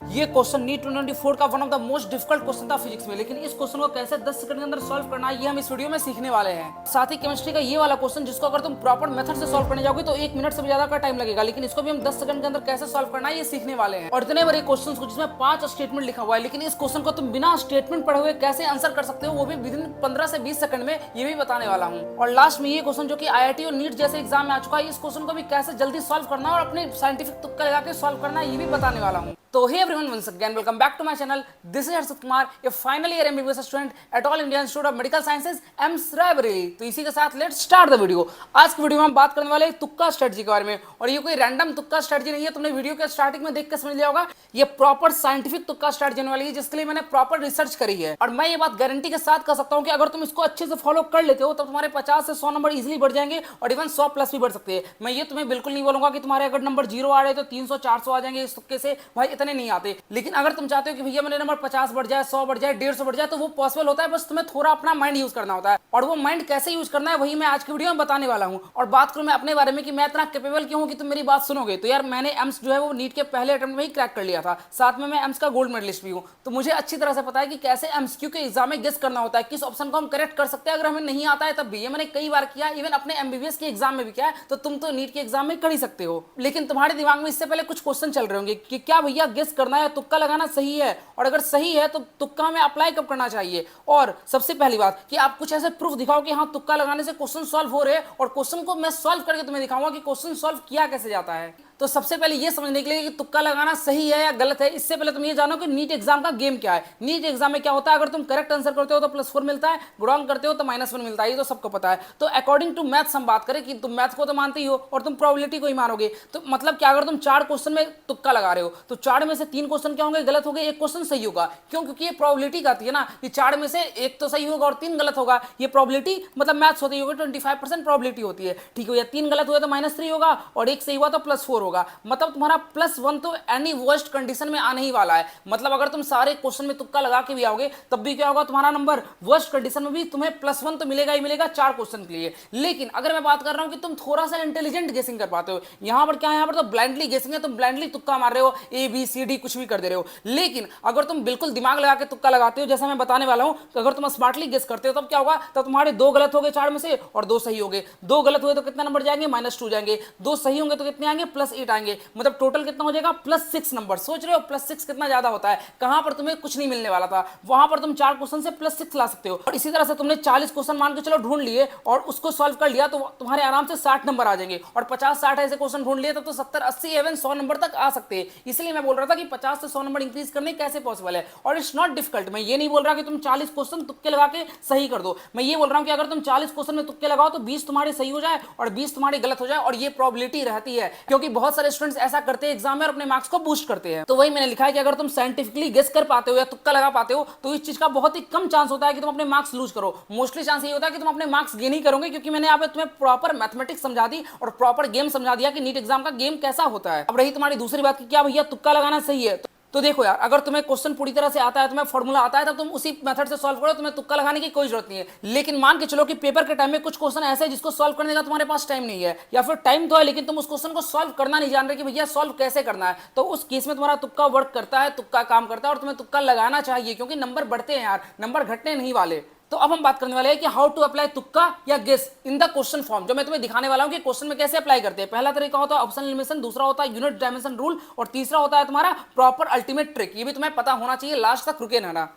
ये question NEET 2024 का one of the most difficult question था फिजिक्स में, लेकिन इस क्वेश्चन को कैसे 10 सेकंड के अंदर सॉल्व करना है ये हम इस वीडियो में सीखने वाले हैं। साथ ही केमिस्ट्री का ये वाला क्वेश्चन जिसको अगर तुम प्रॉपर मेथड से सॉल्व करने जाओगे तो 1 मिनट से भी ज्यादा का टाइम लगेगा, लेकिन इसको भी हम 10 सेकंड के अंदर कैसे सॉल्व करना है ये सीखने वाले हैं। और इतने बड़े क्वेश्चन को जिसमें 5 स्टेटमेंट लिखा हुआ है, लेकिन इस क्वेश्चन को तुम बिना स्टेटमेंट पढ़े हुए कैसे आंसर कर सकते हो वो भी विद इन 15 से 20 सेकंड में, ये भी बताने वाला हूँ। और लास्ट में ये क्वेश्चन जो कि IIT और नीट जैसे एग्जाम में आ चुका है, इस क्वेश्चन को भी कैसे जल्दी सॉल्व करना है और अपने साइंटिफिक तुक्का लगा के सॉल्व करना है ये भी बताने वाला हूँ। तो hey everyone, once again welcome back to my channel. This is Harshit Kumar, a final year MBBS student at All India Institute of Medical Sciences AIIMS Raebareli. तो इसी के साथ लेट्स स्टार्ट द वीडियो। आज की वीडियो में हम बात करने वाले हैं तुक्का स्ट्रेटजी के बारे में, और ये कोई रैंडम तुक्का स्ट्रेटजी नहीं है, तुमने वीडियो के स्टार्टिंग में देख के समझ लिया होगा। ये प्रॉपर साइंटिफिक तुक्का स्ट्रेटजी होने वाली है, जिसके लिए मैंने प्रॉपर रिसर्च करी है। और मैं ये बात गारंटी के साथ कह सकता हूँ कि अगर तुम इसको अच्छे से फॉलो कर लेते हो तो तुम्हारे 50 से 100 नंबर इजिली बढ़ जाएंगे, और इवन 100 प्लस भी बढ़ सकते हैं। मैं ये तुम्हें बिल्कुल नहीं बोलूंगा कि तुम्हारे अगर नंबर 0 आ रहे तो 300 400 आ जाएंगे इस तुक्के से, भाई इतने नहीं आते। लेकिन अगर तुम चाहते हो कि भैया मेरे नंबर 50 बढ़ जाए, 100 बढ़ जाए, 150 बढ़ जाए, तो वो पॉसिबल होता है। बस तुम्हें थोड़ा अपना माइंड यूज करना होता है, और वो माइंड कैसे यूज करना है वही मैं आज की वीडियो में बताने वाला हूं। और बात करूं मैं अपने बारे में कि मैं इतना कैपेबल क्यों हूं कि तुम मेरी बात सुनोगे, तो यार मैंने एम्स जो है वो नीट के पहले अटेम्प्ट में ही क्रैक कर लिया था। साथ में मैं एम्स का गोल्ड मेडलिस्ट भी हूं, तो मुझे अच्छी तरह से पता है कि कैसे MCQ के एग्जाम में गेस करना होता है, किस ऑप्शन को हम करेक्ट कर सकते हैं अगर हमें नहीं आता है तब भी। ये मैंने कई बार किया, इवन अपने MBBS के एग्जाम में भी किया है, तो तुम तो नीट के एग्जाम में कर ही सकते हो। लेकिन तुम्हारे दिमाग में इससे पहले कुछ क्वेश्चन चल रहे होंगे कि क्या भैया गेस करना है, तुक्का लगाना सही है, और अगर सही है तो तुक्का में अप्लाई कब करना चाहिए। और सबसे पहली बात कि आप कुछ ऐसे प्रूफ दिखाओ कि हाँ तुक्का लगाने से क्वेश्चन सॉल्व हो रहे हैं, और क्वेश्चन को मैं सॉल्व करके तुम्हें दिखाऊंगा कि क्वेश्चन सॉल्व किया कैसे जाता है। तो सबसे पहले ये समझने के लिए कि तुक्का लगाना सही है या गलत है, इससे पहले तुम ये जानो कि नीट एग्जाम का गेम क्या है। नीट एग्जाम में क्या होता है, अगर तुम करेक्ट आंसर करते हो तो +4 मिलता है, रॉन्ग करते हो तो -1 मिलता है, ये तो सबको पता है। तो अकॉर्डिंग टू मैथ्स हम बात करें कि तुम मैथ्स को तो मानते ही हो और तुम प्रोबेबिलिटी को ही मानोगे, तो मतलब क्या, अगर तुम 4 क्वेश्चन में तुक्का लगा रहे हो तो 4 में से 3 क्वेश्चन क्या होंगे, गलत हो गए, 1 क्वेश्चन सही होगा। क्यों? क्योंकि ये प्रोबेबिलिटी का आती है ना कि 4 में से 1 तो सही होगा और 3 गलत होगा। ये प्रोबेबिलिटी मतलब मैथ्स होती है, 25% प्रोबेबिलिटी होती है, ठीक है। या 3 गलत हुए तो -3 होगा, और 1 सही हुआ तो +4 होगा। मतलब तुम्हारा +1 तो एनी वर्स्ट कंडीशन में आने ही वाला है। मतलब अगर तुम सारे क्वेश्चन में तुक्का लगा के भी आओगे तब भी क्या होगा, तुम्हारा नंबर वर्स्ट कंडीशन में भी तुम्हें +1 तो मिलेगा ही मिलेगा 4 क्वेश्चन के लिए। लेकिन अगर मैं बात कर रहा हूं कि तुम थोड़ा सा इंटेलिजेंट गेसिंग कर पाते हो, यहां पर क्या है, यहां पर तो ब्लाइंडली गेसिंग है, तुम ब्लाइंडली तुक्का मार रहे हो, ABCD कुछ भी कर दे रहे हो। लेकिन अगर तुम बिल्कुल दिमाग लगा के तुक्का लगाते हो, जैसा मैं बताने वाला हूं, तो अगर तुम स्मार्टली गेस करते हो तब क्या होगा, तब तुम्हारे 2 गलत हो गए 4 में से और 2 सही हो गए। 2 गलत हुए तो कितने नंबर जाएंगे, -2 जाएंगे। 2 सही होंगे तो कितने आएंगे, +8 आएंगे। मतलब टोटल कितना हो जाएगा, +6 नंबर। सोच रहे हो +6 कितना ज्यादा होता है, कहां पर तुम्हें कुछ नहीं मिलने वाला था, वहां पर तुम 4 क्वेश्चन से +6 ला सकते हो। और इसी तरह से तुमने 40 क्वेश्चन मान के चलो ढूंढ लिए और उसको सॉल्व कर लिया, तो तुम्हारे आराम से 60 नंबर आ जाएंगे। और 50-60 ऐसे क्वेश्चन ढूंढ लिए तब तो 70, 80, इवन 100 नंबर तक आ सकते हैं। इसलिए मैं बोल रहा था कि 50 से 100 नंबर इंक्रीज करने कैसे पॉसिबल है, और इट्स नॉट डिफिकल्ट। मैं ये नहीं बोल रहा कि तुम 40 क्वेश्चन तुक्के लगा के सही कर दो, मैं ये बोल रहा हूं कि अगर तुम 40 क्वेश्चन में तुक्के लगाओ तो 20 तुम्हारे सही हो जाए और 20 तुम्हारे गलत हो जाए, और ये प्रोबेबिलिटी रहती है, क्योंकि बहुत सारे स्टूडेंट्स ऐसा करते हैं एग्जाम में और अपने मार्क्स को बूस्ट करते हैं। तो वही मैंने लिखा है कि अगर तुम साइंटिफिकली गेस कर पाते हो या तुक्का लगा पाते हो तो इस चीज का बहुत ही कम चांस होता है कि तुम अपने मार्क्स लूज करो। मोस्टली चांस ये होता है कि तुम अपने मार्क्स गेन ही करोगे, क्योंकि मैंने यहाँ पे तुम्हें प्रॉपर मैथमेटिक्स समझा दी और प्रॉपर गेम समझा दिया कि नीट एग्जाम का गेम कैसा होता है। अब रही तुम्हारी दूसरी बात कि क्या भैया तुक्का लगाना सही है, तो देखो यार, अगर तुम्हें क्वेश्चन पूरी तरह से आता है, तुम्हें फॉर्मूला आता है, तब तुम उसी मेथड से सॉल्व करो, तुम्हें तुक्का लगाने की कोई जरूरत नहीं है। लेकिन मान के चलो कि पेपर के टाइम में कुछ क्वेश्चन ऐसे हैं जिसको सॉल्व करने का तुम्हारे पास टाइम नहीं है, या फिर टाइम तो है लेकिन तुम उस क्वेश्चन को सॉल्व करना नहीं जान रहे कि भैया सॉल्व कैसे करना है, तो उस केस में तुम्हारा तुक्का वर्क करता है, तुक्का काम करता है, और तुम्हें तुक्का लगाना चाहिए, क्योंकि नंबर बढ़ते हैं यार, नंबर घटने नहीं वाले। तो अब हम बात करने वाले हैं कि हाउ टू अप्लाई तुक्का या guess in the question form, जो मैं तुम्हें दिखाने वाला हूं कि क्वेश्चन में कैसे अप्लाई करते हैं। पहला तरीका होता है ऑप्शन एलिमिनेशन, दूसरा होता है यूनिट डायमेंशन रूल, और तीसरा होता है तुम्हारा प्रॉपर अल्टीमेट ट्रिक। ये भी तुम्हें पता होना चाहिए, लास्ट तक रुके ना।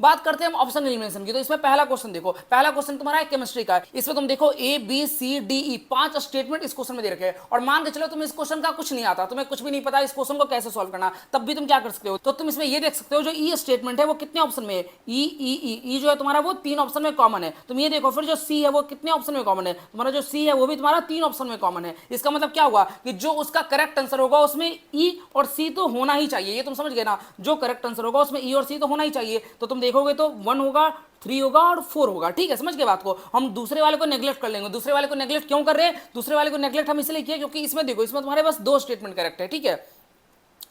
बात करते हैं हम ऑप्शन एलिमिनेशन की। तो इसमें पहला क्वेश्चन देखो, पहला क्वेश्चन तुम्हारा है केमिस्ट्री का। इसमें तुम देखो ABCDE 5 स्टेटमेंट इस क्वेश्चन में दे रखे हैं, और मान के चलो तुम इस क्वेश्चन का कुछ नहीं आता, तुम्हें कुछ भी नहीं पता इस क्वेश्चन को कैसे सॉल्व करना, तब भी तुम क्या कर सकते हो, तो तुम इसमें ये देख सकते हो जो E स्टेटमेंट है वो कितने ऑप्शन में है, E जो है तुम्हारा वो 3 ऑप्शन में कॉमन है। तुम ये देखो फिर जो C है वो कितने ऑप्शन में कॉमन है, तुम्हारा जो C है वो भी तुम्हारा 3 ऑप्शन में कॉमन है। इसका मतलब क्या हुआ कि जो उसका करेक्ट आंसर होगा उसमें E और C तो होना ही चाहिए। ये तुम समझ गए ना, जो करेक्ट आंसर होगा उसमें E और C तो होना ही चाहिए। तो तुम देखोगे तो 1 होगा, 3 होगा और 4 होगा, ठीक है, समझ गए बात को। हम दूसरे वाले को नेग्लेक्ट कर लेंगे। दूसरे वाले को नेग्लेक्ट क्यों कर रहे हैं, दूसरे वाले को नेग्लेक्ट हम इसलिए किया क्योंकि इसमें देखो, इसमें तुम्हारे पास 2 स्टेटमेंट करेक्ट है, ठीक है।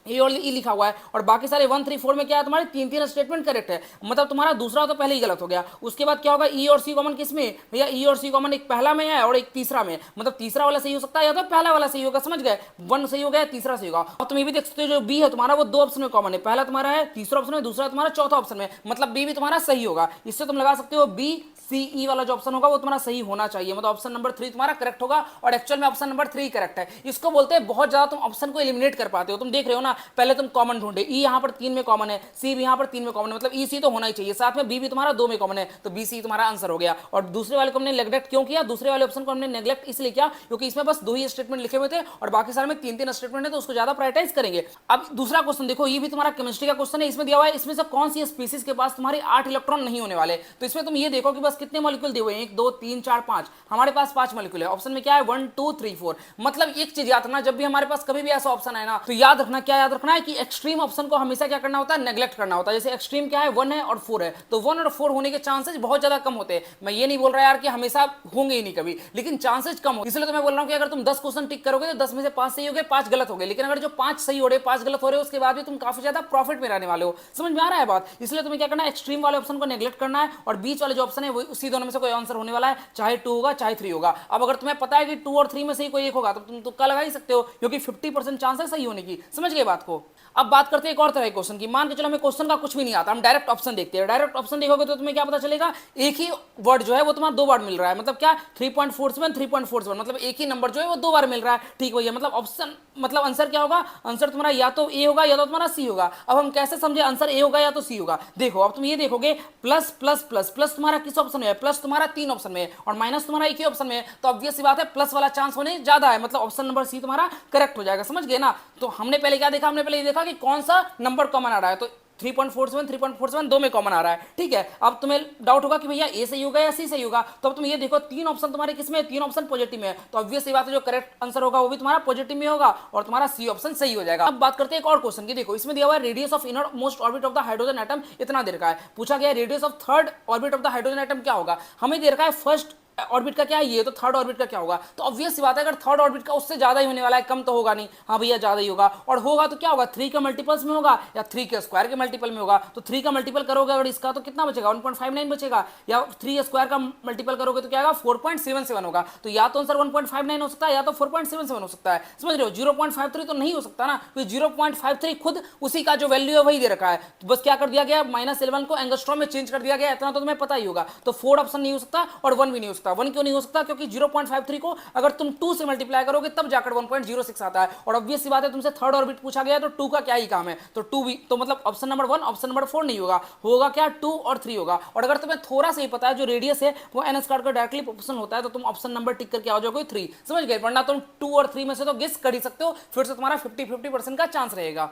ए और ई लिखा हुआ है, और बाकी सारे 1 3 4 में क्या है, तुम्हारे तीन तीन स्टेटमेंट करेक्ट है, मतलब तुम्हारा दूसरा तो पहले ही गलत हो गया। उसके बाद क्या होगा, ई और सी कॉमन किसमें भैया, ई और सी कॉमन एक पहला में है और एक तीसरा में, मतलब तीसरा वाला सही हो सकता है या तो पहला वाला सही होगा, समझ गए, 1 सही हो गया, तीसरा सही होगा। अब तुम ये भी देख सकते हो जो बी है तुम्हारा वो दो ऑप्शन में कॉमन है, पहला तुम्हारा है तीसरा ऑप्शन में, दूसरा तुम्हारा चौथा ऑप्शन में, मतलब बी भी तुम्हारा सही होगा। इससे तुम लगा सकते हो बी सी ई वाला जो ऑप्शन होगा वो तुम्हारा सही होना चाहिए, मतलब ऑप्शन नंबर 3 तुम्हारा करेक्ट होगा, और एक्चुअल में ऑप्शन नंबर 3 करेक्ट है। इसको बोलते हैं बहुत ज्यादा तुम ऑप्शन को एलिमिनेट कर पाते हो। तुम देख रहे हो ना, पहले तुम कॉमन ढूंढे, ई यहाँ पर 3 में कॉमन है, सी भी यहाँ पर 3 में कॉमन है, मतलब ई सी तो होना ही चाहिए, साथ में बी भी तुम्हारा 2 में कॉमन है, तो बी सी तुम्हारा आंसर हो गया। और दूसरे वाले को हमने नेग्लेक्ट क्यों किया, दूसरे वाले ऑप्शन को हमने नेग्लेक्ट इसलिए किया क्योंकि इसमें बस 2 ही स्टेटमेंट लिखे हुए थे और बाकी सारे में 3 3 स्टेटमेंट है, तो उसको ज्यादा प्रायोरिटाइज करेंगे। अब दूसरा क्वेश्चन देखो, ये भी तुम्हारा केमिस्ट्री का क्वेश्चन है, इसमें दिया हुआ है इसमें से कौन सी स्पीसीज के पास तुम्हारे 8 इलेक्ट्रॉन नहीं होने वाले। तो इसमें तुम ये देखो कि बस कितने मॉलिक्यूल दिए हुए हैं, 1 2 3 4 5, हमारे पास 5 मॉलिक्यूल है। ऑप्शन में क्या है 1 2 3 4, मतलब एक चीज याद रखना, जब भी हमारे पास कभी भी ऐसा ऑप्शन है ना, तो याद रखना, क्या याद रखना है कि एक्सट्रीम ऑप्शन को हमेशा क्या करना होता है, नेग्लेक्ट करना होता है। जैसे एक्सट्रीम क्या है 1 है और 4 है, तो 1 और 4 होने के चांसेस बहुत ज्यादा कम होते हैं। मैं ये नहीं बोल रहा यार कि हमेशा होंगे ही नहीं कभी, लेकिन चांसेस कम हो, इसलिए तो मैं बोल रहा हूं कि अगर तुम 10 क्वेश्चन टिक करोगे तो 10 में से 5 सही हो गए, 5 गलत हो गए, लेकिन अगर जो 5 सही हो रहे 5 गलत हो रहे उसके बाद भी तुम काफी ज्यादा प्रॉफिट में रहने वाले हो। समझ में आ रहा है बात? इसलिए तुम्हें क्या करना है, एक्सट्रीम वाले ऑप्शन को नेग्लेक्ट करना है, और बीच वाले जो ऑप्शन है वो उसी दोनों में से कोई आंसर होने वाला है, चाहे 2 होगा चाहे 3 होगा। अब अगर तुम्हें पता है कि 2 और 3 में से ही कोई एक होगा तो तुम तुक्का लगा ही सकते हो, क्योंकि 50% चांसेस सही होने की। समझ गए बात को? अब बात करते हैं एक और तरह के क्वेश्चन की। मान के चलो हमें क्वेश्चन का कुछ भी नहीं आता, हम डायरेक्ट ऑप्शन देखते हैं। डायरेक्ट ऑप्शन देखोगे तो तुम्हें क्या पता चलेगा, एक ही वर्ड जो है वो तुम्हारा 2 बार मिल रहा है, मतलब क्या 3.47 3.47, मतलब एक ही नंबर जो है वो 2 बार मिल रहा है। ठीक भैया, मतलब ऑप्शन मतलब आंसर क्या होगा, आंसर तुम्हारा या तो ए होगा या तो तुम्हारा सी होगा। अब हम कैसे समझे आंसर ए होगा या तो सी होगा? देखो अब तुम ये देखोगे, प्लस प्लस प्लस प्लस तुम्हारा किस ऑप्शन में है, प्लस तुम्हारा 3 ऑप्शन में है, और माइनस तुम्हारा एक ही ऑप्शन में है, तो ऑब्वियस सी बात है प्लस वाला चांस होने ज्यादा है, मतलब ऑप्शन नंबर सी तुम्हारा करेक्ट हो जाएगा। समझ गए ना? तो हमने पहले क्या देखा, हमने पहले ये देखा कि कौन सा नंबर कॉमन आ रहा है, तो 3.47 दो में कॉमन आ रहा है। ठीक है, अब तुम्हें डाउट होगा कि भैया ए सही होगा या सी सही होगा, तो अब तुम ये देखो 3 ऑप्शन तुम्हारे किसमें है, 3 ऑप्शन पॉजिटिव में है, तो ऑब्वियस सी बात है जो करेक्ट आंसर होगा वो भी तुम्हारा पॉजिटिव में होगा और तुम्हारा सी ऑप्शन सही हो जाएगा। अब बात करते हैं एक और क्वेश्चन की। देखो इसमें दिया हुआ है radius of inner most orbit of the hydrogen atom इतना दे रखा है। पूछा गया radius of third orbit of the hydrogen atom क्या होगा। हमें दे रखा है फर्स्ट ऑर्बिट का क्या है ये, तो थर्ड ऑर्बिट का क्या होगा, तो ऑब्वियस सी बात है अगर थर्ड ऑर्बिट का उससे ज्यादा ही होने वाला है, कम तो होगा नहीं। हाँ भैया ज्यादा ही होगा, और होगा तो क्या होगा 3 के मल्टीपल्स में होगा या 3 के स्क्वायर के मल्टीपल में होगा। तो 3 का मल्टीपल करोगे अगर इसका तो कितना बचेगा 1.59 बचेगा, या 3 स्क्वायर का मल्टीपल करोगे तो क्या होगा 4.77 होगा। तो या तो आंसर 1.59 हो सकता है या तो 4.77 हो सकता है। समझ रहे हो? 0.53 तो नहीं हो सकता ना, क्योंकि 0.53 खुद उसी का जो वैल्यू है वही दे रखा है, तो बस क्या कर दिया गया -11 को एंगस्ट्रॉम में चेंज कर दिया गया, इतना तो तुम्हें पता ही होगा। तो 4 ऑप्शन नहीं हो सकता और 1 भी नहीं हो सकता। 1 क्यों नहीं हो सकता, क्योंकि 0.53 को अगर तुम 2 से मल्टीप्लाई करोगे तब जाकर 1.06 आता है, और ऑब्वियस सी बात है तुमसे थर्ड ऑर्बिट पूछा गया तो 2 का क्या ही काम है, तो 2 भी, तो मतलब ऑप्शन नंबर 1 ऑप्शन नंबर 4 नहीं होगा, होगा क्या 2 और 3 होगा। और अगर तुम्हें थोड़ा सा ही पता है जो रेडियस है वो n स्क्वायर का डायरेक्टली प्रोपोर्शनल होता है, तो तुम ऑप्शन नंबर टिक करके आ जाओगे 3। समझ गए? वरना तुम 2 और 3 में से तो गेस कर ही सकते हो, फिर से तुम्हारा 50-50% का चांस रहेगा।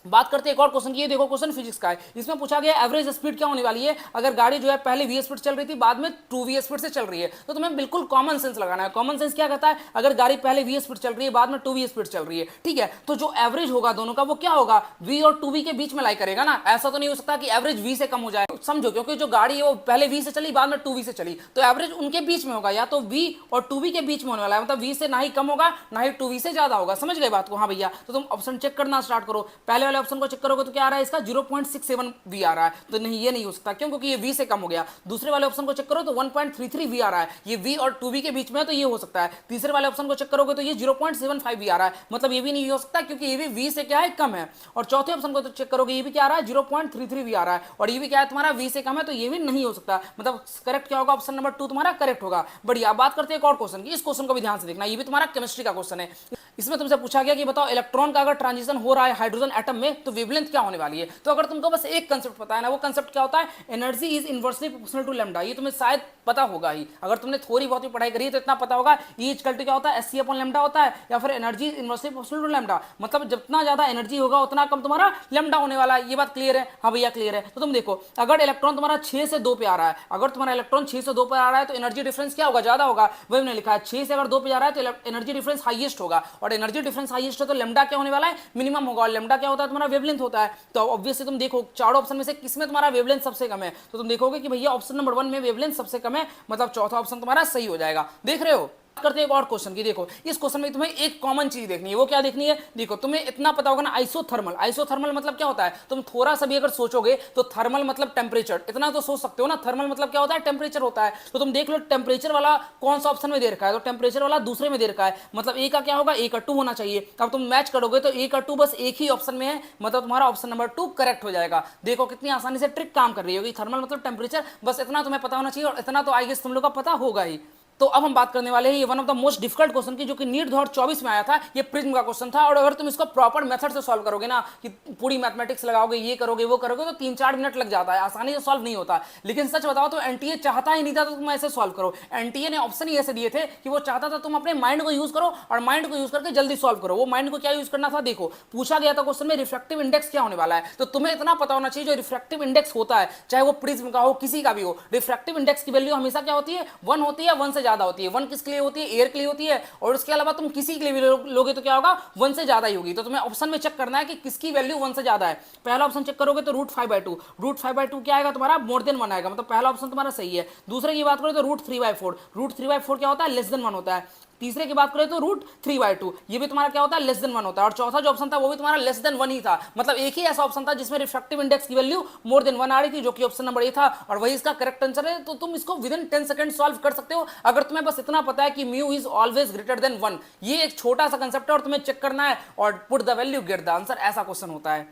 बात करते हैं एक और क्वेश्चन की। ये देखो क्वेश्चन फिजिक्स का है, इसमें पूछा गया एवरेज स्पीड क्या होने वाली है अगर गाड़ी जो है पहले v स्पीड चल रही थी बाद में 2v स्पीड से चल रही है। तो तुम्हें बिल्कुल कॉमन सेंस लगाना है। कॉमन सेंस क्या कहता है, अगर गाड़ी पहले v स्पीड चल रही है बाद में 2v स्पीड चल रही है, ठीक है, तो जो एवरेज होगा दोनों का वो क्या होगा, v और 2v के बीच में लाई करेगा ना। ऐसा तो नहीं हो सकता कि एवरेज v से कम हो जाए, समझो, क्योंकि जो गाड़ी है वो पहले v से चली बाद में 2v से चली, तो एवरेज उनके बीच में होगा, या तो v और 2v के बीच में होने वाला है, मतलब v से ना ही कम होगा ना ही 2v से ज्यादा होगा। समझ गए बात को? हाँ भैया, तो तुम ऑप्शन चेक करना स्टार्ट करो। पहले वाले ऑप्शन को चेक करोगे क्या आ रहा है, इसका 0.67 v आ रहा है, तो नहीं ये नहीं हो सकता, क्यों, क्योंकि ये v से कम हो गया। दूसरे वाले ऑप्शन को चेक करो तो 1.33 v आ रहा है, ये v और 2v के बीच में है तो ये हो सकता है। तीसरे वाले ऑप्शन को चेक करोगे तो ये 0.75 v आ रहा है, मतलब ये भी नहीं हो सकता क्योंकि ये भी v से क्या है कम है। और चौथे ऑप्शन को तो चेक करोगे ये भी क्या आ रहा है 0.33 v आ रहा है, और ये भी क्या है तुम्हारा v से कम है, तो ये भी नहीं हो सकता। मतलब करेक्ट क्या होगा, ऑप्शन नंबर 2 तुम्हारा करेक्ट होगा। बढ़िया। बात करते हैं एक और क्वेश्चन की, इस क्वेश्चन को भी ध्यान से देखना, ये भी तुम्हारा केमिस्ट्री का क्वेश्चन है। इसमें तुमसे पूछा गया कि बताओ इलेक्ट्रॉन का अगर ट्रांजिशन हो रहा है हाइड्रोजन एटम में तो वेवलेंथ क्या होने वाली है। तो अगर तुमको बस एक कंसेप्ट पता है ना, वो कंसेप्ट क्या होता है, energy is inversely proportional to lambda. ये तुम्हें शायद पता होगा ही, अगर तुमने थोड़ी बहुत भी पढ़ाई करी है तो इतना पता होगा। ई इक्वल टू क्या होता है, एस सी अपॉन लैम्डा होता है, या फिर energy inversely proportional to lambda, मतलब जितना ज्यादा एनर्जी होगा उतना कम तुम्हारा लैम्डा होने वाला है। ये बात क्लियर है? हाँ भैया क्लियर है। तो तुम देखो अगर इलेक्ट्रॉन तुम्हारा 6 से 2 पे आ रहा है, अगर तुम्हारा इलेक्ट्रॉन 6 से 2 पे आ रहा है तो एनर्जी डिफरेंस क्या होगा, ज्यादा होगा। वही मैंने लिखा है 6 से अगर 2 पे जा रहा है तो एनर्जी डिफरेंस हाईएस्ट होगा, और एनर्जी डिफरेंस हाईएस्ट है तो लैम्डा क्या होने वाला है, मिनिमम होगा। और लैम्डा क्या होता है, तुम्हारा वेवलेंथ होता है। तो ऑब्वियसली तुम देखो चारों ऑप्शन में से किसमें तुम्हारा वेवलेंथ सबसे कम है, तो तुम देखोगे कि भैया ऑप्शन नंबर 1 में वेवलेंथ सबसे कम है, मतलब चौथा ऑप्शन तुम्हारा सही हो जाएगा। देख रहे हो? करते हैं एक और क्वेश्चन की। देखो इस क्वेश्चन में तुम्हें एक कॉमन चीज देखनी है, वो क्या देखनी है? देखो तुम्हें इतना पता होगा ना, आइसोथर्मल। आइसोथर्मल मतलब क्या होता है? तुम थोड़ा सा भी अगर सोचोगे तो थर्मल मतलब टेम्परेचर, इतना तो सोच सकते हो ना। थर्मल मतलब क्या होता है? टेम्परेचर होता है। तो तुम देख लो टेम्परेचर वाला कौन सा ऑप्शन में दे रखा है, तो टेम्परेचर वाला दूसरे में दे रखा है, मतलब ए का क्या होगा? ए का 2 होना चाहिए। अब तुम मैच करोगे तो ए का 2 बस एक ही ऑप्शन में है, मतलब तुम्हारा ऑप्शन नंबर 2 करेक्ट हो जाएगा। देखो कितनी आसानी से ट्रिक काम कर रही होगी। थर्मल मतलब टेम्परेचर, बस इतना तुम्हें पता होना चाहिए, और इतना तो आई गेस तुम लोग का पता होगा ही। तो अब हम बात करने वाले हैं ये one of the most difficult question की, जो कि नीट 2024 में आया था। ये प्रिज्म का क्वेश्चन था, और अगर तुम इसको प्रॉपर मेथड से सॉल्व करोगे ना, कि पूरी मैथमेटिक्स लगाओगे, ये करोगे वो करोगे, तो 3-4 मिनट लग जाता है, आसानी से सॉल्व नहीं होता। लेकिन सच बताओ तो एनटीए चाहता ही नहीं था तो तुम ऐसे सॉल्व करो। एनटीए ने ऑप्शन ही ऐसे दिए थे कि वो चाहता था तुम अपने माइंड को यूज करो, और माइंड को यूज करके जल्दी सॉल्व करो। वो माइंड को क्या यूज करना था? देखो पूछा गया था क्वेश्चन में रिफ्रैक्टिव इंडेक्स क्या होने वाला है, तो तुम्हें इतना पता होना चाहिए जो रिफ्रैक्टिव इंडेक्स होता है, चाहे वो प्रिज्म का हो किसी का भी हो, रिफ्रैक्टिव इंडेक्स की वैल्यू हमेशा क्या होती है? 1 होती है, 1 से ज्यादा होती है। 1 किसके लिए होती है? एयर के लिए होती है, और उसके अलावा तुम किसी के लिए भी लोगे तो क्या होगा? 1 से ज्यादा ही होगी। तो तुम्हें ऑप्शन में चेक करना है कि किसकी वैल्यू 1 से ज्यादा है। पहला ऑप्शन चेक करोगे तो √5/2, √5/2 क्या आएगा तुम्हारा? मोर देन 1 आएगा, मतलब पहला ऑप्शन तुम्हारा सही है। दूसरे की बात करो तो √3/4, √3/4 क्या होता है? लेस देन 1 होता है। तीसरे की बात करें तो √3/2, ये भी तुम्हारा क्या होता है? लेस देन 1 होता है। और चौथा जो ऑप्शन था वो भी तुम्हारा लेस देन 1 ही था, मतलब एक ही ऐसा ऑप्शन था जिसमें रिफ्रैक्टिव इंडेक्स की वैल्यू मोर देन 1 आ रही थी, जो कि ऑप्शन नंबर ए था, और वही इसका करेक्ट आंसर है। तो तुम इसको विद इन 10 सेकंड सॉल्व कर सकते हो, अगर तुम्हें बस इतना पता है कि mu is always greater than 1। ये एक छोटा सा कंसेप्ट है, और तुम्हें चेक करना है और put the value get the answer, ऐसा क्वेश्चन होता है।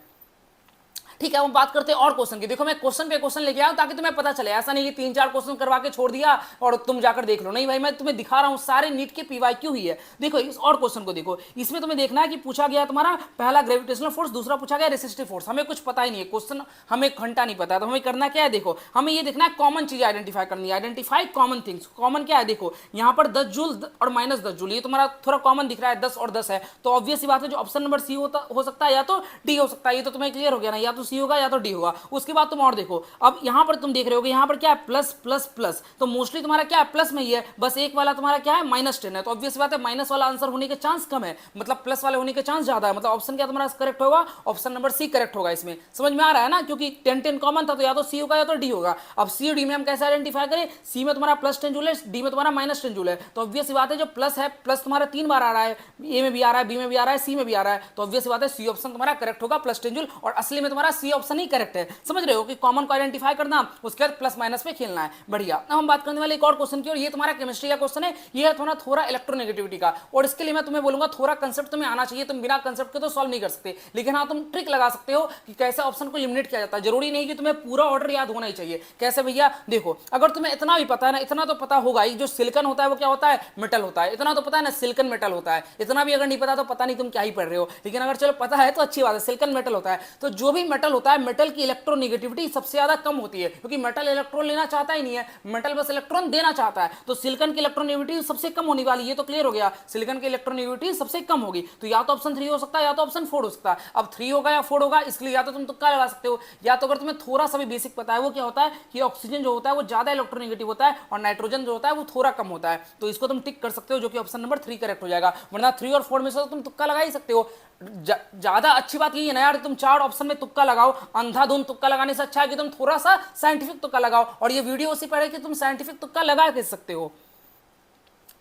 ठीक है, हम बात करते हैं और क्वेश्चन की। देखो मैं क्वेश्चन पे क्वेश्चन लेके आया ताकि तुम्हें पता चले, ऐसा नहीं कि 3-4 क्वेश्चन करवा के छोड़ दिया और तुम जाकर देख लो। नहीं भाई, मैं तुम्हें दिखा रहा हूं, सारे नीट के पीवाईक्यू ही है। देखो इस और क्वेश्चन को देखो, इसमें तुम्हें देखना है कि पूछा गया तुम्हारा पहला ग्रेविटेशनल फोर्स, दूसरा पूछा गया रेसिस्टिव फोर्स। हमें कुछ पता ही नहीं है, क्वेश्चन हमें घंटा नहीं पता है, तो हमें करना क्या है? देखो हमें ये देखना है, कॉमन चीज आइडेंटिफाई करनी है। Identify common things. कॉमन क्या है? देखो यहाँ पर 10 जूल और -10 जूल, ये तुम्हारा थोड़ा कॉमन दिख रहा है, 10 और 10 है, तो ऑब्वियस बात है जो ऑप्शन नंबर सी हो सकता है या तो डी हो सकता है। ये तो तुम्हें क्लियर हो गया ना, या तो सी होगा या तो डी होगा। उसके बाद तुम और देखो, अब यहां पर तुम देख रहे हो यहाँ पर क्या है? प्लस प्लस प्लस, तो मोस्टली तुम्हारा क्या है? प्लस में ही है, बस एक वाला तुम्हारा क्या है? -10 है, तो ऑब्वियस बात है माइनस वाला आंसर होने के चांस कम है, मतलब प्लस वाले होने के चांस ज्यादा है। मतलब ऑप्शन क्या तुम्हारा करेक्ट होगा? ऑप्शन नंबर सी करेक्ट होगा। इसमें समझ में आ रहा है ना, क्योंकि 10-10 कॉमन था, तो या तो सी होगा या तो डी होगा। अब सी और डी में हम कैसे आइडेंटिफाई करें? सी में तुम्हारा +10 जूल है, डी में तुम्हारा -10 जूल है, तो ऑब्वियस बात है जो प्लस है, प्लस तुम्हारा 3 बार आ रहा है, ए में भी आ रहा है, बी में भी आ रहा है, सी में भी आ रहा है, तो ऑब्वियस बात है सी ऑप्शन तुम्हारा करेक्ट होगा, +10 जूल। और असली में तुम्हारा सी ऑप्शन ही करेक्ट है। समझ रहे हो कि कॉमन को आइडेंटिफाई करना, उसके बाद प्लस माइनस पे खेलना है। बढ़िया। अब हम बात करने वाले एक और क्वेश्चन की, और ये तुम्हारा केमिस्ट्री का क्वेश्चन है। ये है थोड़ा इलेक्ट्रोनेगेटिविटी का, और इसके लिए मैं तुम्हें बोलूंगा थोड़ा कंसेप्ट तुम्हें आना चाहिए। तुम बिना कंसेप्ट के तो सॉल्व नहीं कर सकते, लेकिन हाँ तुम ट्रिक लगा सकते हो कि कैसे ऑप्शन को एलिमिनेट किया जाता है। जरूरी नहीं कि तुम्हें पूरा ऑर्डर याद होना ही चाहिए। कैसे भैया? देखो अगर तुम्हें इतना भी पता है ना, इतना तो पता होगा ही, जो सिलिकॉन होता है वो क्या होता है? मेटल होता है। इतना तो पता है ना, सिलिकॉन मेटल होता है। इतना भी अगर नहीं पता तो पता नहीं तुम क्या ही पढ़ रहे हो, लेकिन अगर चलो पता है तो अच्छी बात है, सिलिकॉन मेटल होता है। तो जो भी मेटल होता है, मेटल की इलेक्ट्रोनेगेटिविटी सबसे ज्यादा कम होती है, क्योंकि मेटल इलेक्ट्रॉन लेना चाहता ही नहीं है, मेटल बस इलेक्ट्रॉन देना चाहता है। तो सिलिकॉन की इलेक्ट्रोनेगेटिविटी सबसे कम होने वाली है, तो क्लियर हो गया, सिलिकॉन की इलेक्ट्रोनेगेटिविटी सबसे कम होगी। तो या तो ऑप्शन 3 हो सकता है या तो ऑप्शन 4 हो सकता है। अब 3 होगा या 4 होगा, इसलिए या तो तुम तुक्का लगा सकते हो, या तो अगर तुम्हें थोड़ा सा भी बेसिक पता है, वो क्या होता है कि ऑक्सीजन जो होता है वो ज्यादा इलेक्ट्रोनेगेटिव होता है, और नाइट्रोजन जो होता है वो थोड़ा कम होता है। तो इसको तुम टिक कर सकते हो, जो कि ऑप्शन नंबर 3 करेक्ट हो जाएगा। वरना 3 और 4 में से तो तुम तुक्का लगा ही सकते हो। ज्यादा अच्छी बात ये है ना यार, तुम 4 ऑप्शन में तुक्का लगाओ, अंधाधुंध तुक्का लगाने से अच्छा है कि तुम थोड़ा सा साइंटिफिक तुक्का लगाओ। और ये वीडियो उसी पर है कि तुम साइंटिफिक तुक्का लगा के सकते हो।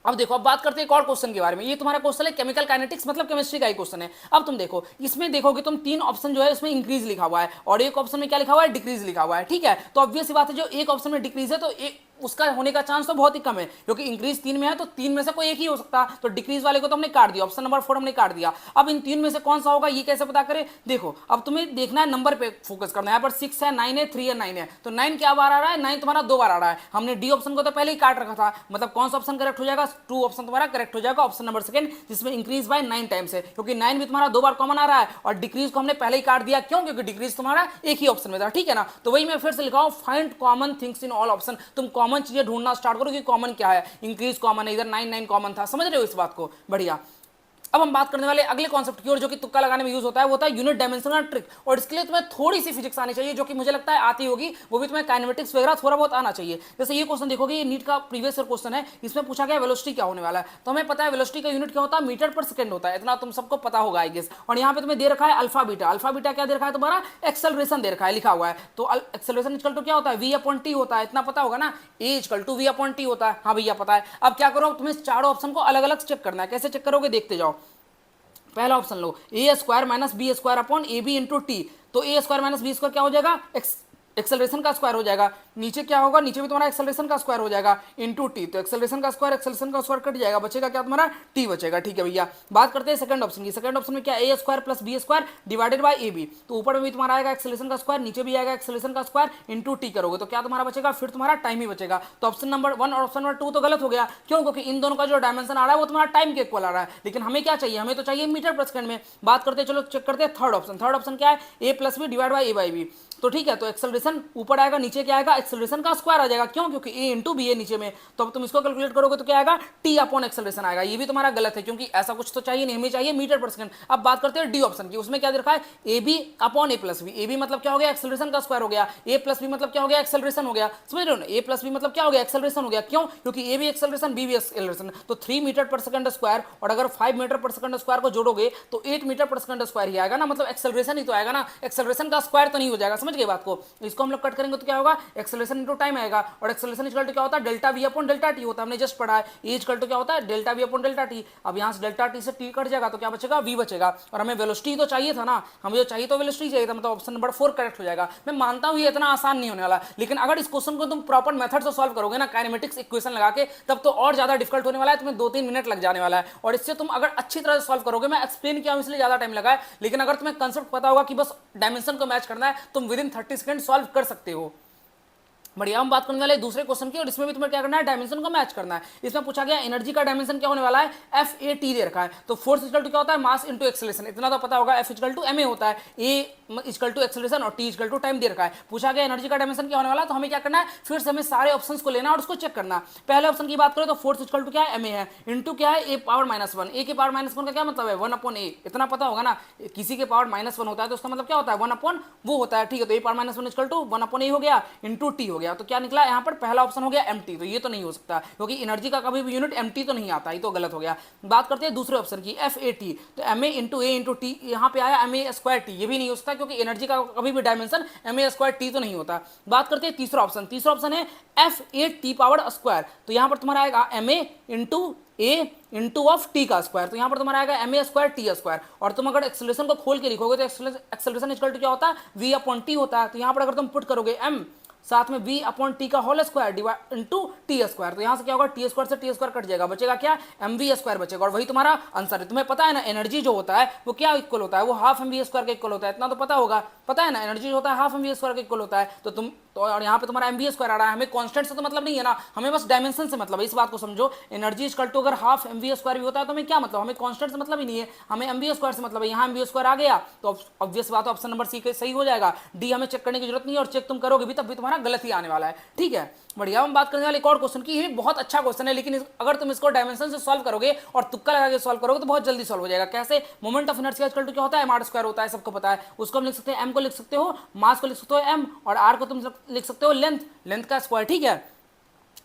अब देखो, अब बात करते हैं एक और क्वेश्चन के बारे में। ये तुम्हारा क्वेश्चन है केमिकल काइनेटिक्स, मतलब केमिस्ट्री का ही क्वेश्चन है। अब तुम देखो, इसमें देखोगे तुम 3 ऑप्शन जो है इसमें इंक्रीज लिखा हुआ है, और एक ऑप्शन में क्या लिखा हुआ है? डिक्रीज लिखा हुआ है। ठीक है, तो ऑब्वियस बात है जो एक ऑप्शन में डिक्रीज है तो एक उसका होने का चांस तो बहुत ही कम है, क्योंकि इंक्रीज 3 में है तो 3 में से कोई एक ही हो सकता है। तो डिक्रीज वाले को तो हमने काट दिया, ऑप्शन नंबर 4 हमने काट दिया। अब इन 3 में से कौन सा होगा ये कैसे पता करें? देखो अब तुम्हें देखना है, नंबर पे फोकस करना है। यहाँ पर 6 है, 9 है, 3 है, 9 है, तो 9 क्या बार आ रहा है? 9 तुम्हारा 2 बार आ रहा है। हमने डी ऑप्शन को तो पहले ही काट रखा था, मतलब कौन सा ऑप्शन करेक्ट हो जाएगा? 2 ऑप्शन तुम्हारा करेक्ट हो जाएगा, ऑप्शन नंबर 2, जिसमें इंक्रीज बाय 9 टाइम्स है, क्योंकि 9 भी तुम्हारा 2 बार कॉमन आ रहा है, और डिक्रीज को हमने पहले ही काट दिया। क्यों? क्योंकि डिक्रीज तुम्हारा एक ही ऑप्शन में था। ठीक है ना, तो वही मैं फिर से लिखा हूं, find common things in all option. तुम कॉमन चीजें ढूंढना स्टार्ट करो कि कॉमन क्या है। इंक्रीज कॉमन है, इधर 9 कॉमन था। समझ रहे हो इस बात को? बढ़िया। अब हम बात करने वाले अगले कॉन्सेप्ट की और जो कि तुक्का लगाने में यूज होता है, वो होता है यूनिट डायमेंशन का ट्रिक। और इसके लिए तुम्हें थोड़ी सी फिजिक्स आनी चाहिए, जो कि मुझे लगता है आती होगी, वो भी तुम्हें काइनेमेटिक्स वगैरह थोड़ा बहुत आना चाहिए। जैसे ये क्वेश्चन देखोगे, ये नीट का प्रीवियस ईयर क्वेश्चन है, इसमें पूछा गया वेलोसिटी क्या होने वाला है। तो हमें पता है वेलोसिटी का यूनिट क्या होता है, मीटर पर सेकंड होता है, इतना तुम सबको पता होगा आई गेस। और यहाँ पे तुम्हें दे रखा है अल्फा बीटा। अल्फा बीटा क्या दे रखा है तुम्हारा, एक्सेलरेशन दे रखा है, लिखा हुआ है। तो एक्सेलरेशन इक्वल टू क्या होता है, v अपॉन टी होता है, इतना पता होगा ना, a equal to v upon T होता है। हाँ भैया पता है। अब क्या करो, तुम्हें चारों ऑप्शन को अलग अलग चेक करना है। कैसे चेक करोगे, देखते जाओ। पहला ऑप्शन लो, A square minus B square upon A B into T. तो A square minus B square क्या हो जाएगा, एक्सेलरेशन का स्क्वायर हो जाएगा। नीचे क्या होगा, नीचे भी तुम्हारा एक्सेलरेशन का स्क्वायर हो जाएगा इंटू टी। तो एक्सेलरेशन का स्क्वायर कट जाएगा, बचेगा क्या तुम्हारा, टी बचेगा। ठीक है भैया, बात करते हैं सेकंड ऑप्शन की। सेकंड ऑप्शन में क्या, A square plus B square divided by A B. तो ऊपर में भी तुम्हारा आएगा एक्सेलरेशन का स्क्वायर, नीचे भी आएगा एक्सेलरेशन का स्क्वायर इंटू टी करोगे तो क्या तुम्हारा बचेगा, फिर तुम्हारा टाइम ही बचेगा। तो ऑप्शन नंबर 1 और ऑप्शन नंबर 2 तो गलत हो गया। क्यों, क्योंकि इन दोनों का जो डायमेंशन आ रहा है वो तुम्हारा टाइम के इक्वल आ रहा है, लेकिन हमें क्या चाहिए, हमें तो चाहिए मीटर पर सेकंड में। बात करते हैं, चलो चेक करते हैं थर्ड ऑप्शन। थर्ड ऑप्शन क्या है, A plus B divide by A by B. तो ठीक है, तो एक्सेलरेशन ऊपर आएगा, नीचे क्या आएगा, एक्सेलरेशन का स्क्वायर आ जाएगा। क्यों, क्योंकि ए इंटू बी है नीचे में। तो अब तुम इसको कैलकुलेट करोगे तो क्या आएगा, टी अपॉन एक्सेलरेशन आएगा। ये भी तुम्हारा गलत है, क्योंकि ऐसा कुछ तो चाहिए नहीं, हमें चाहिए मीटर पर सेकंड। अब बात करते हैं डी ऑप्शन की। उसमें क्या देखा है, A B upon A plus B. A B मतलब क्या हो गया, एक्सेलरेशन का स्क्वायर हो गया। ए प्लस बी मतलब क्या हो गया, एक्सेलरेशन हो गया। समझ रहे हो ना, ए प्लस बी मतलब क्या हो गया, एक्सेलरेशन हो गया। क्यों, क्योंकि ए भी एक्सेलरेशन, बी भी एक्सेलरेशन। तो 3 मीटर पर सेकंड स्क्वायर और अगर 5 मीटर पर सेकंड स्क्वायर को जोड़ोगे तो 8 मीटर पर सेकंड स्क्वायर ही आएगा ना, मतलब एक्सेलरेशन ही तो आएगा ना, एक्सेलरेशन का स्क्वायर तो नहीं हो जाएगा। समझ गए बात को। इसको हम लोग कट करेंगे तो क्या होगा, एक्सेलरेशन इनटू टाइम आएगा। और एक्सेलरेशन इक्वल टू क्या होता है, delta we upon delta T होता है, हमने जस्ट पढ़ा है। ए इक्वल टू क्या होता है, delta we upon delta T. अब यहाँ से डेल्टा टी से टी कट जाएगा तो क्या बचेगा, वी बचेगा। और हमें वेलोसिटी तो चाहिए था ना, हमें जो चाहिए तो वेलोसिटी चाहिए था, मतलब ऑप्शन नंबर 4 करेक्ट हो जाएगा। मैं मानता हूँ ये इतना आसान नहीं होने वाला, लेकिन अगर इस क्वेश्चन को तुम प्रॉपर मेथड से सॉल्व करोगे ना, काइनेमेटिक्स इक्वेशन लगा के, तब तो और ज्यादा डिफिकल्ट होने वाला है। तुम्हें 2-3 मिनट लग जाने वाला है। और इससे तुम अगर अच्छी तरह से सॉल्व करोगे, मैं एक्सप्लेन किया हूं इसलिए ज्यादा टाइम लगा है, लेकिन अगर तुम्हें कंसेप्ट पता होगा कि बस डायमेंशन को मैच करना है, तुम विद इन 30 सेकंड सॉल्व कर सकते हो। बढ़िया, हम बात करने वाले दूसरे क्वेश्चन की, और इसमें भी तुम्हें क्या करना है, डायमेंशन को मैच करना है। इसमें पूछा गया एनर्जी का डायमेंशन क्या होने वाला है, एफ ए टी दे रखा है। तो फोर्स इक्वल टू क्या होता है, मास इंटू एक्सेलरेशन, इतना तो पता होगा। F equal to M A होता है, ए इक्वल टू एक्सेलरेशन और टी इक्वल टू टाइम दे रखा है। पूछा गया एनर्जी का डायमेंशन क्या होने वाला है, तो हमें क्या करना है, फिर से हमें सारे ऑप्शंस को लेना और उसको चेक करना। पहले ऑप्शन की बात करें तो फोर्स इक्वल टू क्या है, एम ए है, इंटू क्या है, ए पावर -1। ए के पावर -1 का क्या मतलब है, 1 अपॉन ए, इतना पता होगा ना। किसी के पावर -1 होता है तो उसका मतलब क्या होता है, 1 अपॉन वो होता है। ठीक है, तो ए पावर -1 इक्वल टू 1 अपॉन ए हो गया इंटू टी हो गया। तो क्या निकला यहाँ पर, पहला ऑप्शन हो गया एमटी। तो ये तो नहीं हो सकता, क्योंकि एनर्जी का कभी भी यूनिट एमटी तो नहीं आता, ये तो गलत हो गया। बात करते हैं दूसरे ऑप्शन की, एफ ए टी। तो एम ए इंटू टी, यहाँ पे आया एम ए स्क्वायर टी, ये भी नहीं हो सकता, क्योंकि एनर्जी का कभी भी dimension M A square T तो नहीं होता। बात करते हैं तीसरा ऑप्शन। तीसरा ऑप्शन है F A T power square. तो यहाँ पर तुम्हारा आएगा M A into of T का स्क्वायर। तो यहाँ पर तुम्हारा आएगा M A square T square. और तुम अगर एक्सेलरेशन को खोल के लिखोगे तो एक्सेलरेशन इक्वल टू क्या होता है, वी अपॉन टी होता है। तो यहाँ पर अगर तुम पुट करोगे एम साथ में v अपॉन टी का whole square divide into T square, तो यहां से क्या होगा, टी स्क्वायर से टी स्क्वायर कट जाएगा, बचेगा क्या, एम वी स्क्वायर बचेगा। और वही तुम्हारा आंसर है। तुम्हें पता है ना, एनर्जी जो होता है वो क्या इक्वल होता है, वो हाफ एम वी स्क्वायर का इक्वल होता है, इतना तो पता होगा। पता है ना, एनर्जी होता है हाफ एम वी स्क्वायर का इक्वल होता है। तो तुम तो और यहाँ पे तुम्हारा एम वी स्क्वायर आ रहा है, हमें कांस्टेंट से तो मतलब नहीं है ना, हमें बस डायमेंशन से मतलब है। इस बात को समझो, एनर्जी इक्वल टू अगर हाफ एम वी स्क्वायर भी होता है तो हमें क्या मतलब, हमें कांस्टेंट से मतलब ही नहीं है, हमें एम वी स्क्वायर से मतलब है। यहाँ एम वी स्क्वायर आ गया तो ऑब्वियस बात है ऑप्शन नंबर सी सही हो जाएगा। डी हमें चेक करने की जरूरत नहीं है, और चेक तुम करोगे भी तब भी तुम्हारा गलत ही आने वाला है। ठीक है, बढ़िया। हम बात करने वाले एक और क्वेश्चन की, ये बहुत अच्छा क्वेश्चन है, लेकिन अगर तुम इसको डायमेंशन से सॉल्व करोगे और तुक्का लगा के सॉल्व करोगे तो बहुत जल्दी सॉल्व हो जाएगा। कैसे, moment of inertia equal to क्या होता है, एम आर स्क्वायर होता है, सबको पता है। उसको हम लिख सकते हैं, एम को लिख सकते हो, मास को लिख सकते हो एम, और आर को तुम लिख सकते हो लेंथ का स्क्वायर। ठीक है,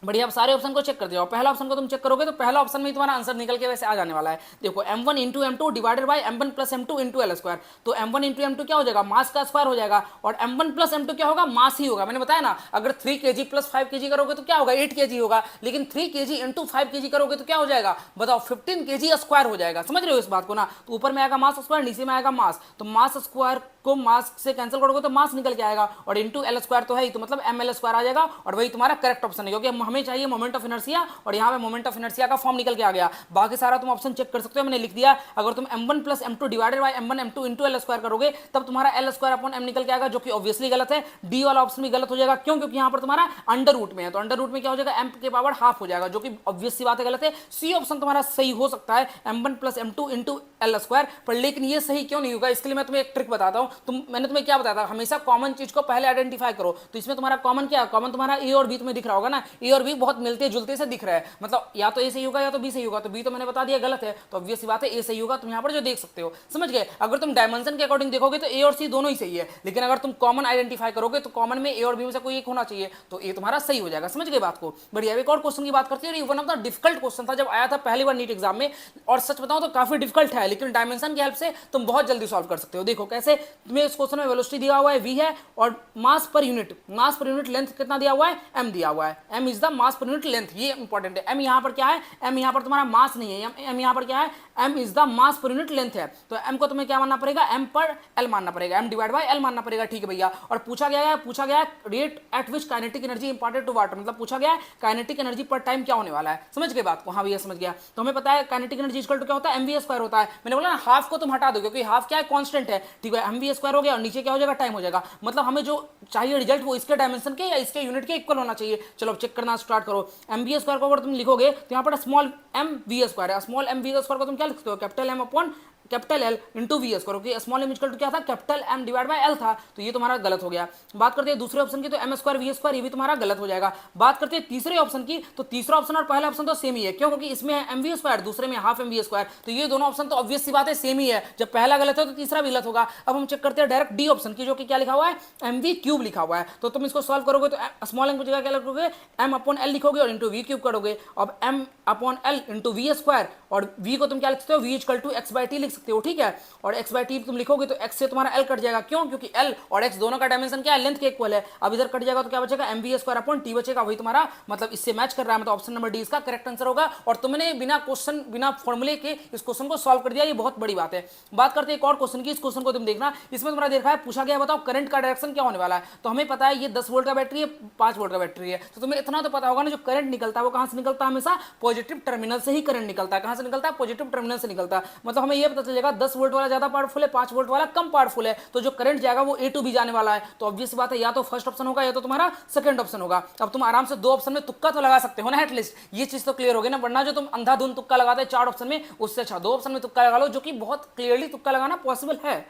बढ़िया। अब सारे ऑप्शन को चेक कर दिया। पहला ऑप्शन को तुम चेक करोगे तो पहला ऑप्शन में तुम्हारा आंसर निकल के वैसे आ जाने वाला है। देखो, m1 into m2 divided by m1 plus m2 into L square. तो m1 इंटू m2 क्या हो जाएगा, मास का स्क्वायर हो जाएगा, और m1 प्लस m2 क्या होगा, मास ही होगा। मैंने बताया ना, अगर 3 kg प्लस 5 kg करोगे तो क्या होगा, 8 kg होगा, लेकिन 3 kg इंटू 5 kg करोगे तो क्या हो जाएगा, बताओ, 15 kg स्क्वायर हो जाएगा। समझ रहे हो इस बात को ना। तो ऊपर में आएगा मास स्क्वायर, नीचे में आएगा मास, तो मास स्क्वायर को मास से कैंसिल करोगे तो मास निकल के आएगा, और इंटू एल स्क्वायर तो है ही, तो मतलब एम एल स्क्वायर आ जाएगा, और वही तुम्हारा करेक्ट ऑप्शन है, क्योंकि हमें चाहिए मोमेंट ऑफ इनर्शिया, और यहाँ पे मोमेंट ऑफ इनर्शिया का फॉर्म निकल के आ गया। बाकी सारा तुम ऑप्शन चेक कर सकते हो, मैंने लिख दिया। अगर तुम m1 plus m2 divided by m1 m2 into L square करोगे तब तुम्हारा एल स्क्वायर अपॉन एम निकल के आएगा, जो कि ऑब्वियसली गलत है। डी वाला ऑप्शन भी गलत हो जाएगा। क्यों, क्योंकि यहाँ पर तुम्हारा अंडर रूट में है, तो अंडर रूट में क्या हो जाएगा, एम के पावर हाफ हो जाएगा, जो कि ऑब्वियस सी बात है, गलत है। सी ऑप्शन तुम्हारा सही हो सकता है, m1 plus m2 into L square, पर लेकिन ये सही क्यों नहीं होगा, इसके लिए मैं तुम्हें एक ट्रिक बताता हूँ। मैंने तुम्हें क्या बताया था, हमेशा कॉमन चीज को पहले आइडेंटिफाई करो। तो इसमें तुम्हारा कॉमन क्या है, कॉमन तुम्हारा ए और बी तुम्हें दिख रहा होगा ना, ए और बी बहुत मिलते जुलते से दिख रहा है, मतलब या तो ए सही होगा या तो बी सही होगा। तो बी तो मैंने बता दिया गलत है, तो ऑब्वियस सी बात है ए सही होगा, तुम यहाँ पर जो देख सकते हो, समझ गए। अगर तुम डायमेंशन के अकॉर्डिंग देखोगे तो ए और सी दोनों ही सही है, लेकिन अगर तुम कॉमन आइडेंटिफाई करोगे तो कॉमन में ए और बी में से कोई एक होना चाहिए, तो ए तुम्हारा सही हो जाएगा। समझ गए बात को। बढ़िया। एक और क्वेश्चन की बात करते हैं, one of the difficult question था जब आया था पहली बार नीट एग्जाम में, और सच बताऊं तो काफी डिफिकल्ट है, लेकिन डायमेंशन की हेल्प से तुम बहुत जल्दी सॉल्व कर सकते हो। देखो कैसे, तुम्हें इस क्वेश्चन में वेलोसिटी दिया हुआ है v है, और मास पर यूनिट लेंथ कितना दिया हुआ है, m दिया हुआ है। m is the mass per unit length, ये इंपॉर्टेंट है। m यहां पर क्या है, m यहां पर तुम्हारा मास नहीं है, m यहां पर क्या है, m is the mass per unit length है। तो m को तुम्हें क्या मानना पड़ेगा, m पर l मानना पड़ेगा, m डिवाइड बाय l मानना पड़ेगा। ठीक है भैया। और पूछा गया है rate at which kinetic energy important to water, मतलब पूछा गया है काइनेटिक एनर्जी पर टाइम क्या होने वाला है। समझ गए बात को। हाँ भैया समझ गया। तो हमें पता है काइनेटिक एनर्जी इक्वल टू क्या होता है, mv² होता है। मैंने बोला ना हाफ को तुम हटा दो, क्योंकि हाफ क्या है, कांस्टेंट है। ठीक है, mv² हो गया और नीचे क्या हो जाएगा, टाइम हो जाएगा। मतलब हमें जो चाहिए रिजल्ट वो इसके डायमेंशन के या इसके यूनिट के इक्वल होना चाहिए। चलो चेक करना स्टार्ट करो। mv² को अगर तुम लिखोगे तो यहाँ पर स्मॉल mv² है, स्मॉल mv² को तुम क्या लिखते हो, capital M upon capital L into V S करो, कि स्मॉल एम इक्वल टू क्या था, capital M divide by L था। तो ये तुम्हारा गलत हो गया। बात करते हैं दूसरे ऑप्शन की, तो m² v², ये भी तुम्हारा गलत हो जाएगा। बात करते हैं तीसरे ऑप्शन की, तो तीसरा ऑप्शन और पहला ऑप्शन तो सेम ही है, क्यों, क्योंकि इसमें है mv², दूसरे में हाफ mv²। तो ये दोनों ऑप्शन तो ऑब्वियस सी बात है सेम ही है, जब पहला गलत है तो तीसरा भी गलत होगा। अब हम चेक करते हैं डायरेक्ट डी ऑप्शन की, जो कि क्या लिखा हुआ है, mv³ लिखा हुआ है। तो तुम इसको सॉल्व करोगे तो स्मॉल एम की जगह क्या लिखोगे, m अपॉन एल लिखोगे और इंटू v³ करोगे। अब m upon L into v², और v को तुम क्या लिख सकते हो, v इक्वल टू x/t लिख सकते हो। ठीक है, और x/t तुम लिखोगे तो x से तुम्हारा l कट जाएगा, क्यों, क्योंकि l और x दोनों का डायमेंशन क्या है, लेंथ के इक्वल है। अब इधर कट जाएगा तो क्या बचेगा, mv² अपॉन t बचेगा, वही तुम्हारा मतलब इससे मैच कर रहा है, मतलब ऑप्शन नंबर डी इसका करेक्ट आंसर होगा। और तुमने बिना क्वेश्चन बिना फॉर्मूले के इस क्वेश्चन को सॉल्व कर दिया, ये बहुत बड़ी बात है। बात करते हैं एक और क्वेश्चन की, इस क्वेश्चन को तुम देखना, इसमें तुम्हारा देखा है पूछा गया बताओ करंट का डायरेक्शन क्या होने वाला है। तो हमें पता है ये 10 वोल्ट का बैटरी है, 5 वोल्ट का बैटरी है, तो तुम्हें इतना तो पता होगा ना, जो करंट निकलता है वो कहां से निकलता है, हमेशा पॉजिटिव टर्मिनल से ही करंट निकलता है। कहां से निकलता है, पॉजिटिव टर्मिनल से निकलता है। मतलब हमें ये पता चलेगा 10 वोल्ट वाला ज्यादा पावरफुल है, 5 वोल्ट वाला कम पावरफुल है, तो जो करंट जाएगा वो A to B जाने वाला है। तो ऑब्वियस बात है या तो फर्स्ट ऑप्शन होगा या तो तुम्हारा सेकंड ऑप्शन होगा। अब तुम आराम से दो ऑप्शन में तुक्का तो लगा सकते हो ना, एटलीस्ट ये चीज तो क्लियर हो गई ना, वरना जो तुम अंधाधुंध तुक्का लगाते हैं 4 ऑप्शन में, उससे अच्छा 2 ऑप्शन में तुक्का लगा लो, जो कि बहुत क्लियरली तुक्का लगाना पॉसिबल है।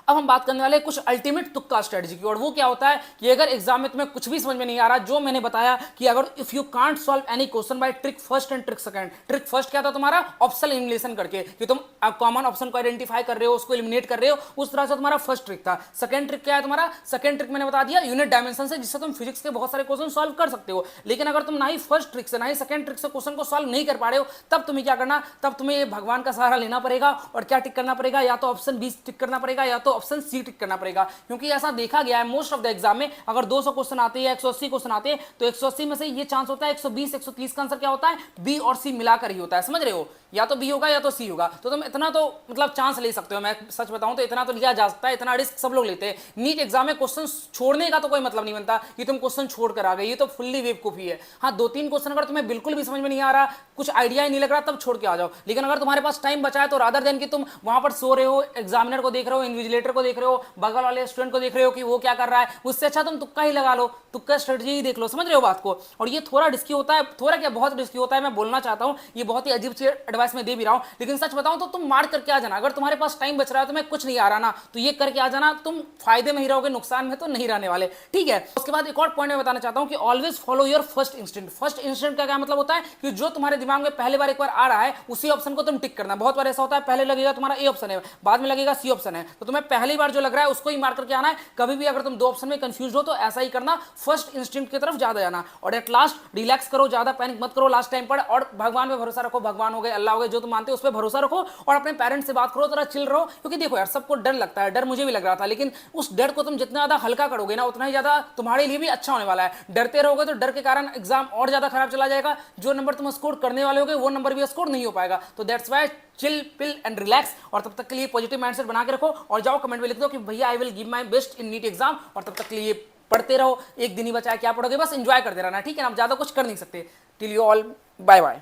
अब हम बात करने वाले कुछ अल्टीमेट तुक्का स्ट्रेटजी की, और वो क्या होता है कि अगर एग्जाम में तुम्हें कुछ भी समझ में नहीं आ रहा, जो मैंने बताया कि अगर if you can't solve any question by trick first and trick second, trick first क्या था तुम्हारा, ऑप्शन एलिमिनेशन करके, कि तुम कॉमन ऑप्शन को आइडेंटिफाई कर रहे हो, उसको एलिमिनेट कर रहे हो, उस तरह से तुम्हारा फर्स्ट ट्रिक था। सेकंड ट्रिक क्या है तुम्हारा, सेकंड ट्रिक मैंने बता दिया यूनिट डायमेंशन से, जिससे तुम फिजिक्स के बहुत सारे क्वेश्चन सॉल्व कर सकते हो। लेकिन अगर तुम ना ही फर्स्ट ट्रिक से ना ही सेकंड ट्रिक से क्वेश्चन को सॉल्व नहीं कर पा रहे हो, तब तुम्हें क्या करना, तब तुम्हें भगवान का सहारा लेना पड़ेगा, और क्या टिक करना पड़ेगा, या तो ऑप्शन बी टिक करना पड़ेगा या तो ऑप्शन सी टिक करना पड़ेगा। क्योंकि ऐसा देखा गया है मोस्ट ऑफ द एग्जाम में, अगर 200 क्वेश्चन आते हैं या 180 क्वेश्चन आते हैं, तो 180 में से ये चांस होता है 120 130 का आंसर क्या होता है, बी और सी मिलाकर ही होता है। समझ रहे हो, या तो बी होगा या तो सी होगा। तो तुम इतना तो मतलब चांस ले सकते हो, मैं सच बताऊं तो इतना तो लिया जा सकता है, इतना रिस्क सब लोग लेते हैं। नीट एग्जाम में क्वेश्चन छोड़ने का तो कोई मतलब नहीं बनता कि तुम क्वेश्चन छोड़ कर आ गए, ये तो फुल्ली बेवकूफी है। हाँ, 2-3 क्वेश्चन अगर तुम्हें बिल्कुल भी समझ में नहीं आ रहा, कुछ आइडिया ही नहीं लग रहा, तब छोड़ के आ जाओ। लेकिन अगर तुम्हारे पास टाइम बचा है तो रादर देन कि तुम वहां पर सो रहे हो, एग्जामिनर को देख रहे हो, इन्विजिलेटर को देख रहे हो, बगल वाले स्टूडेंट को देख रहे हो कि वो क्या कर रहा है, उससे अच्छा तुम तुक्का ही लगा लो, तुक्का स्ट्रेटजी ही देख लो। समझ रहे हो बात को। और ये थोड़ा रिस्की होता है, थोड़ा क्या बहुत रिस्की होता है, मैं बोलना चाहता हूँ, ये बहुत ही अजीब सी एडवाइस मैं दे भी रहा हूँ, लेकिन सच बताऊं तो तुम मार करके आ जाना। अगर तुम्हारे पास टाइम बच रहा है, तुम्हें कुछ नहीं आ रहा ना, तो ये करके आ जाना, तुम फायदे में ही रहोगे, नुकसान में तो नहीं रहने वाले। ठीक है। उसके बाद एक और पॉइंट मैं बताना चाहता हूं कि always follow your first instinct. First instinct का क्या मतलब होता है कि जो तुम्हारे दिमाग में पहले बार एक बार आ रहा है, उसी ऑप्शन को तुम टिक करना। बहुत बार ऐसा होता है, पहले लगेगा तुम्हारा ए ऑप्शन है, बाद में लगेगा सी ऑप्शन है, तो तुम्हें पहली बार जो लग रहा है उसको ही मार करके आना है। कभी भी अगर तुम 2 ऑप्शन में कंफ्यूज हो तो ऐसा ही करना, फर्स्ट इंस्टिंक्ट की तरफ ज्यादा जाना। और एट लास्ट रिलैक्स करो, ज्यादा पैनिक मत करो लास्ट टाइम पर, और भगवान पे भरोसा रखो, भगवान हो गए, अल्लाह हो गए, जो तुम मानते हो उस पर भरोसा रखो, और अपने पेरेंट्स से बात करो, थोड़ा चिल रहो। क्योंकि देखो यार, सबको डर लगता है, डर मुझे भी लग रहा था, लेकिन उस डर को तुम जितना ज्यादा हल्का करोगे ना, उतना ही ज्यादा तुम्हारे लिए भी अच्छा होने वाला है। डरते रहोगे तो डर के कारण एग्जाम और ज्यादा खराब चला जाएगा, जो नंबर तुम स्कोर करने वाले होगे वो नंबर भी स्कोर नहीं हो पाएगा। तो that's why chill pill and relax, और तब तक के लिए पॉजिटिव माइंडसेट बना के रखो, और जाओ कमेंट में लिख दो कि भैया I will give my best in NEET exam, और तब तक के लिए पढ़ते रहो। एक दिन ही बचा है, क्या पढ़ोगे, बस एंजॉय करते रहना। ठीक है ना, आप ज्यादा कुछ कर नहीं सकते। Till you all, bye bye.